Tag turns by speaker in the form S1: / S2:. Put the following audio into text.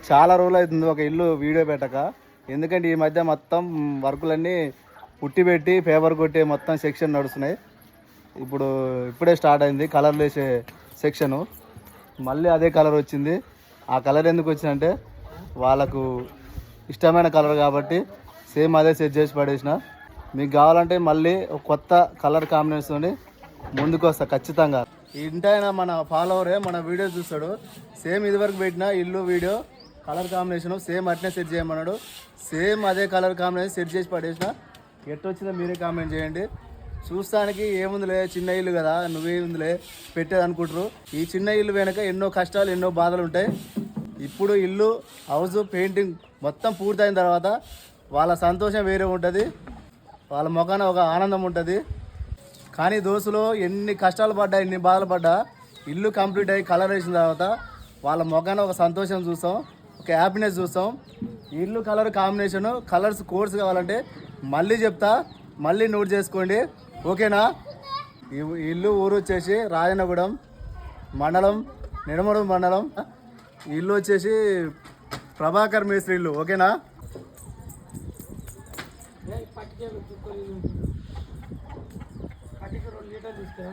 S1: చాలా రోజులు అవుతుంది ఒక ఇల్లు వీడియో పెట్టక. ఎందుకంటే ఈ మధ్య మొత్తం వర్కులన్నీ పుట్టి పెట్టి పేపర్ కొట్టే మొత్తం సెక్షన్ నడుస్తున్నాయి. ఇప్పుడే స్టార్ట్ అయింది కలర్లు వేసే సెక్షను. మళ్ళీ అదే కలర్ వచ్చింది. ఆ కలర్ ఎందుకు వచ్చిందంటే వాళ్ళకు ఇష్టమైన కలర్ కాబట్టి సేమ్ అదే సెట్ చేసి పడేసిన. మీకు కావాలంటే మళ్ళీ ఒక కొత్త కలర్ కాంబినేషన్ ముందుకు వస్తా ఖచ్చితంగా. ఇంటైనా మన ఫాలోవరే మన వీడియో చూస్తాడు. సేమ్ ఇదివరకు పెట్టిన ఇల్లు వీడియో కలర్ కాంబినేషన్ సేమ్ అట్నే సెట్ చేయమన్నాడు. సేమ్ అదే కలర్ కాంబినేషన్ సెట్ చేసి పడేసిన. ఎట్టొచ్చిందో మీరే కామెంట్ చేయండి. చూస్తానికి ఏముందిలే చిన్న ఇల్లు కదా నువ్వేముందిలే పెట్టేది అనుకుంటారు. ఈ చిన్న ఇల్లు వెనక ఎన్నో కష్టాలు ఎన్నో బాధలు ఉంటాయి. ఇప్పుడు ఇల్లు హౌస్ పెయింటింగ్ మొత్తం పూర్తయిన తర్వాత వాళ్ళ సంతోషం వేరే ఉంటుంది, వాళ్ళ ముఖాన ఒక ఆనందం ఉంటుంది. కానీ దోస్తులు ఎన్ని కష్టాలు పడ్డా ఎన్ని బాధలు పడ్డా ఇల్లు కంప్లీట్ అయ్యి కలర్ వేసిన తర్వాత వాళ్ళ ముఖాన ఒక సంతోషం చూస్తాం, ఒక హ్యాపీనెస్ చూస్తాం. ఇల్లు కలర్ కాంబినేషను కలర్స్ కోర్స్ కావాలంటే మళ్ళీ చెప్తా, మళ్ళీ నోట్ చేసుకోండి ఓకేనా. ఇల్లు ఊరు వచ్చేసి రాజన్నగూడెం మండలం, నిడమూరు మండలం. ఇల్లు వచ్చేసి ప్రభాకర్ మేస్త్రి ఇల్లు ఓకేనా. పట్టిక 2 లీటర్లు తీసుకురా.